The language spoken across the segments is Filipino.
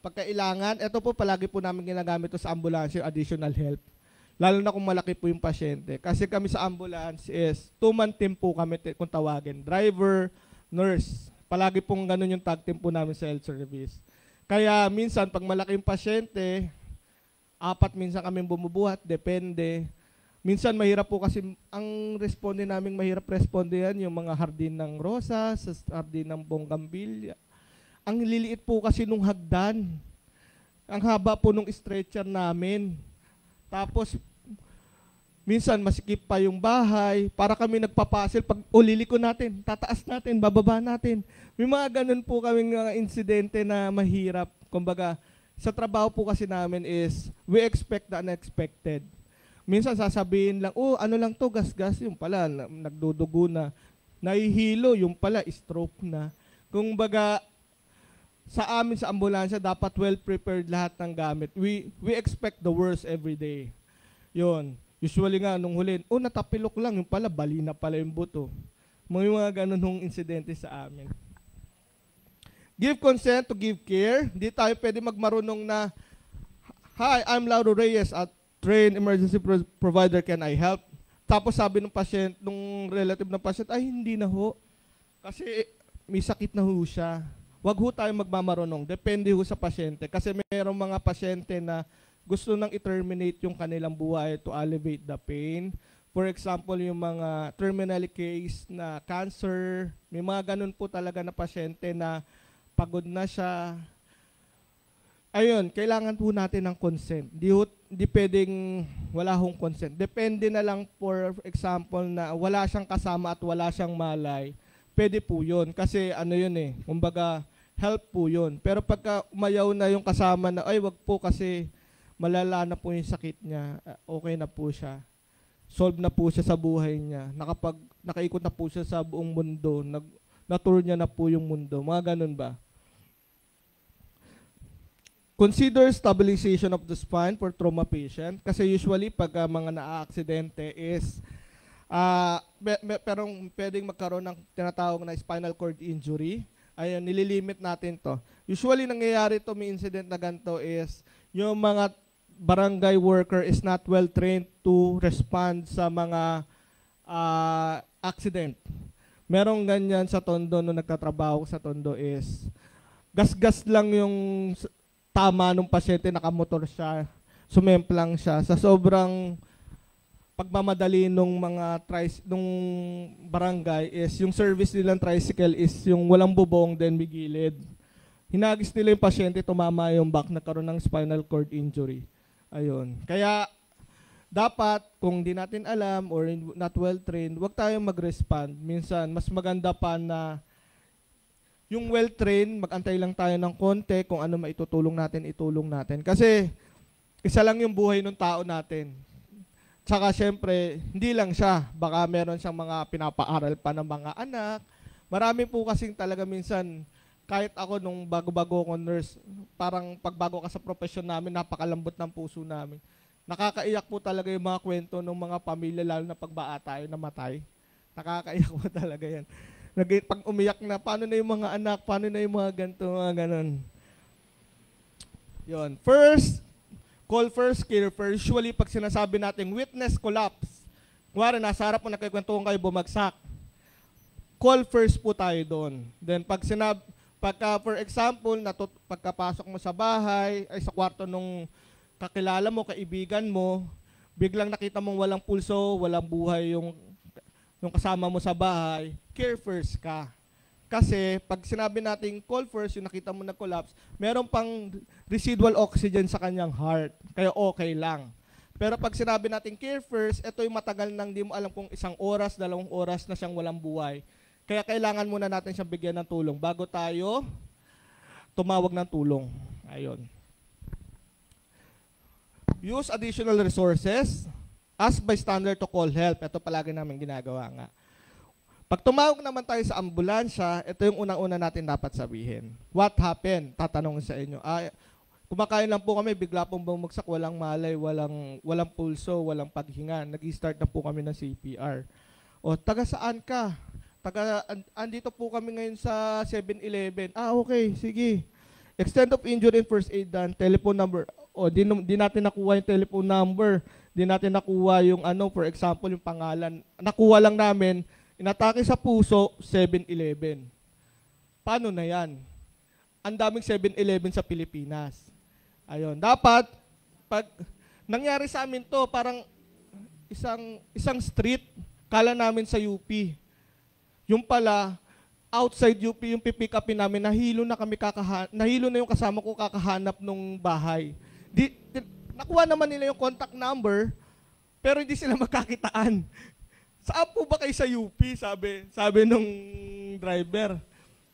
pagkailangan, ito po palagi po namin ginagamit to sa ambulance, yung additional help. Lalo na kung malaki po yung pasyente. Kasi kami sa ambulance is 2-man team po kami kung tawagin. Driver, nurse. Palagi pong ganun yung tag team po namin sa health service. Kaya minsan, pag malaki yung pasyente, 4 minsan kami bumubuhat, depende. Minsan mahirap po kasi, ang responde namin mahirap responde yan, yung mga hardin ng Rosas, hardin ng Bonggambilya. Ang liliit po kasi nung hagdan. Ang haba po nung stretcher namin. Tapos, minsan masikip pa yung bahay. Para kami nagpapasil, pag uliliko natin, tataas natin, bababa natin. May mga ganun po kaming insidente na mahirap. Kumbaga, sa trabaho po kasi namin is, we expect the unexpected. Minsan sasabihin lang, ano lang to, gas-gas. Yung pala, nagdudugo na. Nahihilo, yung pala, stroke na. Kumbaga, sa amin sa ambulansya, dapat well-prepared lahat ng gamit. We expect the worst every day. Yun. Usually nga, nung huli, natapilok lang, yung pala, bali na pala yung buto. May mga ganun insidente sa amin. Give consent to give care. Di tayo pwede magmarunong na, "Hi, I'm Lauro Reyes at trained emergency provider, can I help?" Tapos sabi ng patient, nung relative ng patient, "Ay, hindi na ho. Kasi may sakit na ho siya." Wag ho tayo magmamarunong. Depende ho sa pasyente. Kasi mayroong mga pasyente na gusto nang i-terminate yung kanilang buhay to alleviate the pain. For example, yung mga terminal case na cancer, may mga ganun po talaga na pasyente na pagod na siya. Ayun, kailangan po natin ng consent. Di pwedeng wala hong consent. Depende na lang, for example, na wala siyang kasama at wala siyang malay. Pwede po yun. Kasi ano yun kumbaga, help po yun. Pero pagka umayaw na yung kasama na, "Ay, wag po kasi malala na po yung sakit niya," okay na po siya. Solve na po siya sa buhay niya. Nakaikot na po siya sa buong mundo. Na-tour niya na po yung mundo. Mga ganun ba? Consider stabilization of the spine for trauma patient. Kasi usually, pag mga naa-aksidente is, pero pwedeng magkaroon ng tinatawag na spinal cord injury. Ayun, nililimit natin to. Usually, nangyayari to, may incident na ganito is, yung mga barangay worker is not well trained to respond sa mga accident. Merong ganyan sa Tondo, nung nagtatrabaho sa Tondo is, gas-gas lang yung tama nung pasyente, nakamotor siya, sumemplang siya. Sa sobrang pagmamadali nung nung barangay is, yung service nilang tricycle is yung walang bubong, then bigilid. Hinagis nila yung pasyente, tumama yung back, nagkaroon ng spinal cord injury. Ayun. Kaya, dapat, kung di natin alam or not well trained, wag tayong mag-respond. Minsan, mas maganda pa na yung well trained, mag-antay lang tayo ng konti, kung ano maitutulong natin, itulong natin. Kasi, isa lang yung buhay ng tao natin. Tsaka syempre, hindi lang siya. Baka meron siyang mga pinapaaral pa ng mga anak. Marami po kasing talaga minsan, kahit ako nung bago-bago ako nurse, parang pagbago ka sa profesyon namin, napakalambot ng puso namin. Nakakaiyak po talaga yung mga kwento ng mga pamilya, lalo na pag tayo namatay. Nakakaiyak po talaga yan. Pag umiyak na, paano na yung mga anak, paano na yung mga ganito, mga ganon. Yun. First, call first, care first. Usually, pag sinasabi natin witness collapse, kuwari, nasa harap mo, nakikwentuhan kayo, bumagsak. Call first po tayo doon. Then, pagka, for example, pagkapasok mo sa bahay, ay sa kwarto nung kakilala mo, kaibigan mo, biglang nakita mong walang pulso, walang buhay yung kasama mo sa bahay, care first ka. Kasi pag sinabi natin call first, yung nakita mo na-collapse, meron pang residual oxygen sa kanyang heart. Kaya okay lang. Pero pag sinabi natin care first, ito yung matagal nang di mo alam kung 1 oras, 2 oras na siyang walang buhay. Kaya kailangan muna natin siyang bigyan ng tulong bago tayo tumawag ng tulong. Ayun. Use additional resources. Ask bystander to call help. Ito palagi namin ginagawa nga. Pag tumawag naman tayo sa ambulansya, ito yung unang-una natin dapat sabihin. What happened? Tatanong sa inyo. Kumakain lang po kami, bigla pong bumagsak, walang malay, walang pulso, walang paghinga. Nag-start na po kami ng CPR. O, taga saan ka? Andito po kami ngayon sa 7-Eleven. Okay, sige. Extent of injury and first aid done, telephone number. O, di natin nakuha yung telephone number. Di natin nakuha yung for example, yung pangalan. Nakuha lang namin, inatake sa puso, 7-Eleven. Paano na yan? Ang daming 7-Eleven sa Pilipinas. Ayun. Dapat, pag nangyari sa amin to, parang isang street, kala namin sa UP. Yung pala, outside UP yung pipick upin namin, nahilo na yung kasama ko kakahanap nung bahay. Nakuha naman nila yung contact number, pero hindi sila magkakitaan. Saan po ba kayo sa UP? Sabi nung driver.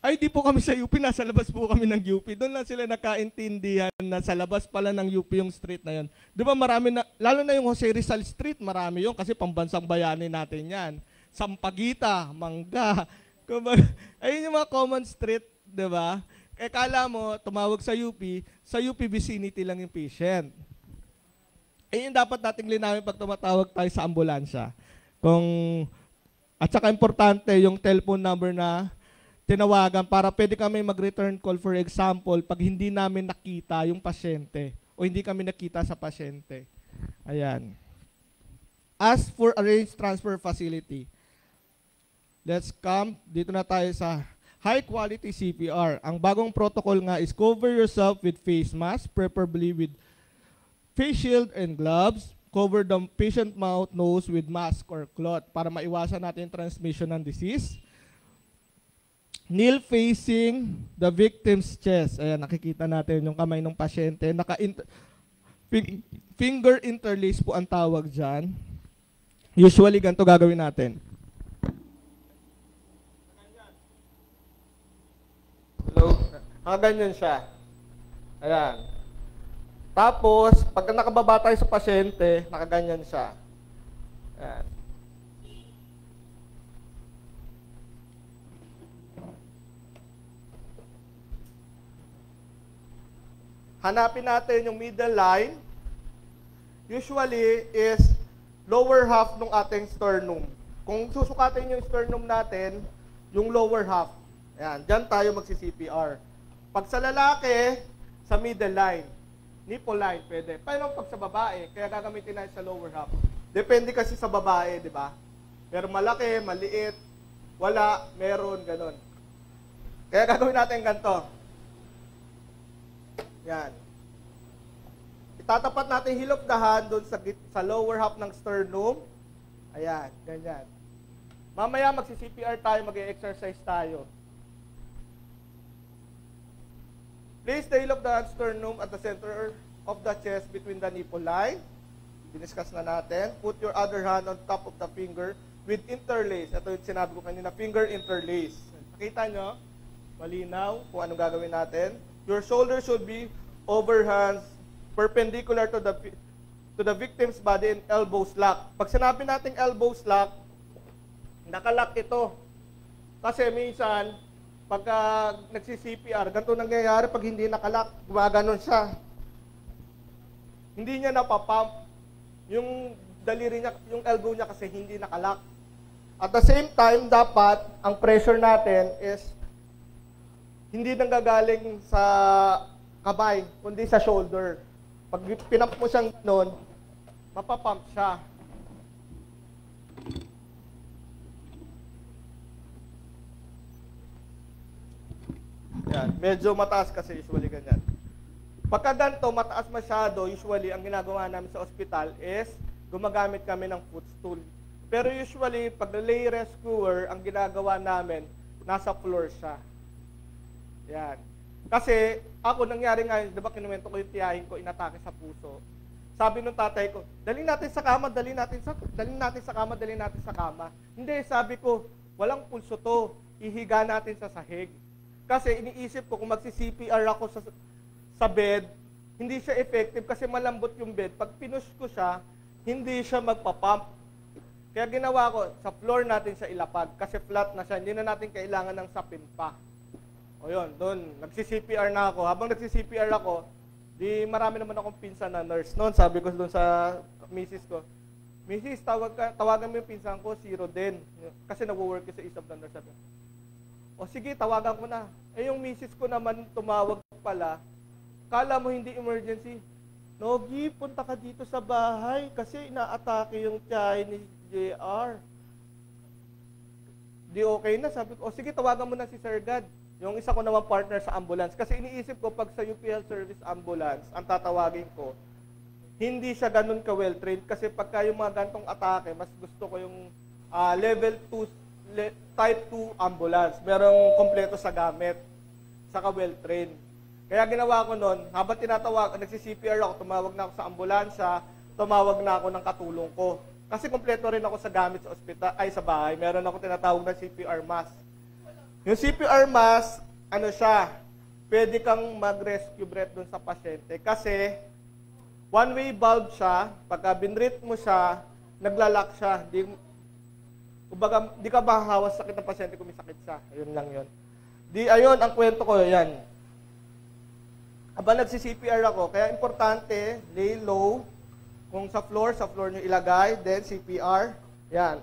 Ay, di po kami sa UP, nasa labas po kami ng UP. Doon lang sila nakaintindihan na sa labas pala ng UP yung street na yun. Di ba marami na, lalo na yung Jose Rizal Street, marami yun kasi pambansang bayani natin yan. Sampaguita, Mangga, ayun yung mga common street, di ba? Kaya kala mo, tumawag sa UP vicinity lang yung patient. Ayun yung dapat nating linawin pag tumatawag tayo sa ambulansya. At saka importante yung telephone number na tinawagan para pwede kami mag-return call, for example, pag hindi namin nakita yung pasyente o hindi kami nakita sa pasyente. Ayan. As for arranged transfer facility, let's come, dito na tayo sa high quality CPR. Ang bagong protocol nga is cover yourself with face mask, preferably with face shield and gloves. Cover the patient mouth, nose with mask or cloth para maiwasan natin transmission ng disease. Kneel facing the victim's chest. Ayan, nakikita natin yung kamay ng pasyente. Finger interlace po ang tawag dyan. Usually, ganito gagawin natin. Hello? Ganyan siya. Ayan. Tapos, pag nakababa tayo sa pasyente, nakaganyan siya. Ayan. Hanapin natin yung middle line. Usually is lower half ng ating sternum. Kung susukatin yung sternum natin, yung lower half. Ayan, dyan tayo magsi-CPR. Pag sa lalaki, sa middle line. Nipple line, pwede. Pero pag sa babae, kaya gagamitin natin sa lower half. Depende kasi sa babae, di ba? Pero malaki, maliit, wala, meron, ganun. Kaya gagawin natin ganito. Yan. Itatapat natin heel of the hand doon sa lower half ng sternum. Ayan, ganyan. Mamaya magsi-CPR tayo, mag-exercise tayo. Place the heel of the hand sternum at the center of the chest between the nipple line. Diniscuss na natin. Put your other hand on top of the finger with interlace. Ito yung sinabi ko kanina, finger interlace. Nakita nyo? Malinaw kung anong gagawin natin. Your shoulder should be over hands, perpendicular to the victim's body and elbows lock. Pag sinabi nating elbows lock, nakalock ito. Kasi minsan, pagka nagsi-CPR, ganito nangyayari pag hindi nakalock, gumaganon siya. Hindi niya napapump. Yung daliri niya, yung elbow niya kasi hindi nakalock. At the same time, dapat, ang pressure natin is hindi nanggagaling sa kamay, kundi sa shoulder. Pag pinump mo siyang gano'n, mapapump siya. Yan, medyo mataas kasi usually ganyan. Pagka ganito, mataas masyado, usually ang ginagawa namin sa ospital is gumagamit kami ng footstool. Pero usually, pag lay rescuer, ang ginagawa namin, nasa floor siya. Yan. Kasi, ako nangyari nga, di ba kinuwento ko yung tiyahin ko, inatake sa puso. Sabi nung tatay ko, dali natin sa kama, dali natin sa kama. Hindi, sabi ko, walang pulso to, ihiga natin sa sahig. Kasi iniisip ko, kung magsi-CPR ako sa bed, hindi siya effective kasi malambot yung bed. Pag pinush ko siya, hindi siya magpapump. Kaya ginawa ko, sa floor natin siya ilapag kasi flat na siya, hindi na natin kailangan ng sapin pa. O yun, doon, nagsi-CPR na ako. Habang nagsi-CPR ako, di marami naman akong pinsan na nurse noon. Sabi ko doon sa misis ko, Mrs., tawagan mo yung pinsan ko, si Roden. Kasi nag-work sa isa of the nurse. Sabi, o sige, tawagan ko na. Eh yung misis ko naman tumawag pala, kala mo hindi emergency. Nogi, punta ka dito sa bahay kasi inaatake yung Chinese JR. Di okay na. Sabi ko, sige, tawagan mo na si Sir God. Yung isa ko naman partner sa ambulance. Kasi iniisip ko, pag sa UPL Service Ambulance, ang tatawagin ko, hindi siya ganun ka-well-trained. Kasi pagka yung mga gantong atake, mas gusto ko yung level 2, type 2 ambulance. Merong kompleto sa gamit. Saka well-trained. Kaya ginawa ko nun, habang tinatawag, nagsi-CPR ako, tumawag na ako sa ambulansya, tumawag na ako ng katulong ko. Kasi kompleto rin ako sa gamit sa ospital, ay sa bahay. Meron ako tinatawag na CPR mask. Yung CPR mask, ano siya, pwede kang mag-rescue breath dun sa pasyente. Kasi, one-way valve siya, pagka binrith mo siya, naglalak siya. Di ka mahahawas sakit ng pasyente kung may sakit siya. Ayun lang yun. Ayun, ang kwento ko, yan. Habang nagsi-CPR ako, kaya importante, lay low. Kung sa floor nyo ilagay, then CPR. Yan.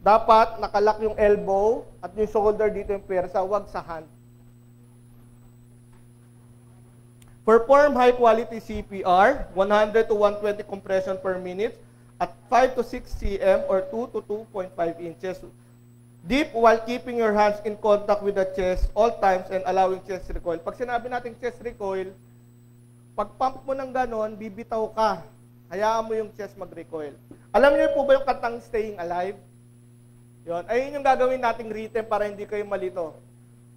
Dapat nakalak yung elbow at yung shoulder dito yung pwersa, wag sa hand. Perform high quality CPR, 100 to 120 compression per minute at 5 to 6 cm or 2 to 2.5 inches. Deep while keeping your hands in contact with the chest all times and allowing chest recoil. Pag sinabi natin chest recoil, pag pump mo ng ganon, bibitaw ka. Hayaan mo yung chest mag-recoil. Alam niyo po ba yung kantang Staying Alive? Yun. Ayun yung gagawin nating rhythm para hindi kayo malito.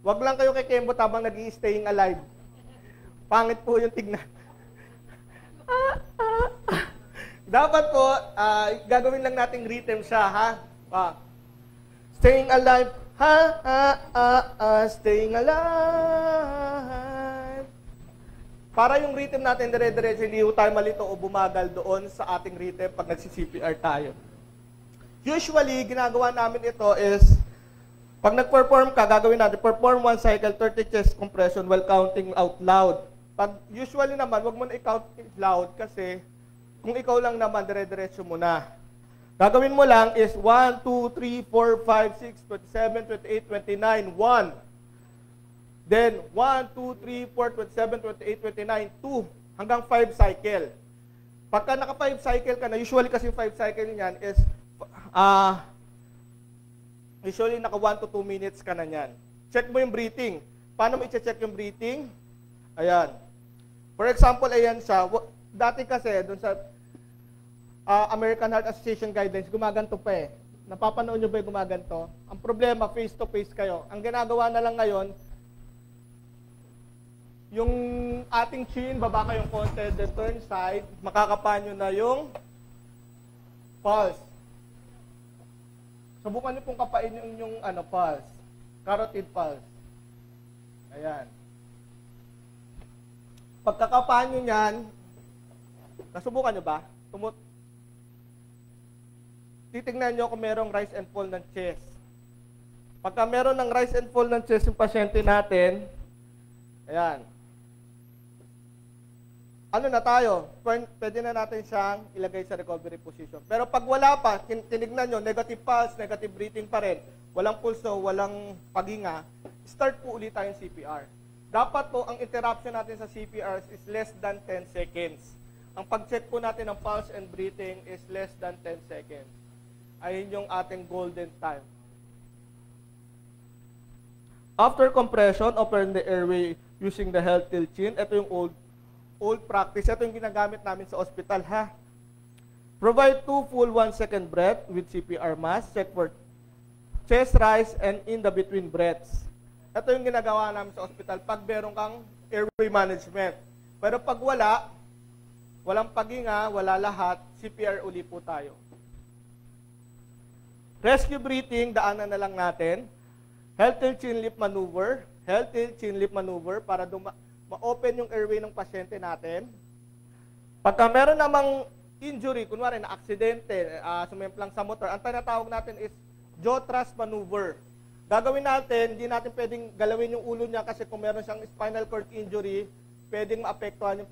Huwag lang kayo kay Kembo habang nag-i-staying alive. Pangit po yung tignan. Dapat po, gagawin lang nating rhythm siya, ha? Staying alive, staying alive. Para yung rhythm natin dire-diretso, hindi tayo malito o bumagal doon sa ating rhythm pag nagsi-CPR tayo. Usually, ginagawa namin ito is, pag nag-perform ka, gagawin natin, perform 1 cycle, 30 chest compression while counting out loud. Pag usually naman, wag mo na i-count loud kasi kung ikaw lang naman, dire-diretso mo na. Gagawin mo lang is 1, 2, 3, 4, 5, 6, 27, 28, 29, 1. Then, 1, 2, 3, 4, 27, 28, 29, 2. Hanggang 5 cycle. Pagka naka 5 cycle ka na, usually kasi 5 cycle niyan is, usually naka 1 to 2 minutes ka na niyan. Check mo yung breathing. Paano mo i-check yung breathing? Ayan. For example, ayan siya. Dati kasi, doon sa American Heart Association guidelines, gumaganto pa eh. Napapanood nyo ba yung gumaganto? Ang problema, face-to-face kayo. Ang ginagawa na lang ngayon, yung ating chin, baba kayong konti, then turn side, makakapan nyo na yung pulse. Subukan nyo pong kapain yung pulse. Carotid pulse. Ayan. Pagkakapahan nyo yan, nasubukan nyo ba? Titignan nyo kung merong rise and fall ng chest. Pagka meron ng rise and fall ng chest yung pasyente natin, ayan. Ano na tayo? Pwede na natin siyang ilagay sa recovery position. Pero pag wala pa, tinignan nyo, negative pulse, negative breathing pa rin, walang pulso, walang paghinga, start po ulit tayong CPR. Dapat po, ang interruption natin sa CPR is less than 10 seconds. Ang pag-check po natin ng pulse and breathing is less than 10 seconds. Ayun yung ating golden time. After compression, open the airway using the health tilt chin. Ito yung old practice. Ito yung ginagamit namin sa ospital, ha? Provide 2 full 1-second breath with CPR mask. Check for chest rise and in the between breaths. Ito yung ginagawa namin sa ospital pag meron kang airway management. Pero pag walang paghinga, wala lahat, CPR uli po tayo. Rescue breathing, daanan na lang natin. Health tilt chin lift maneuver. Health tilt chin lift maneuver para ma-open yung airway ng pasyente natin. Pagka meron namang injury, kunwari na aksidente, sumemplang sa motor, ang tinatawag natin is jaw thrust maneuver. Gagawin natin, hindi natin pwedeng galawin yung ulo niya kasi kung meron siyang spinal cord injury, pwedeng maapektuhan yung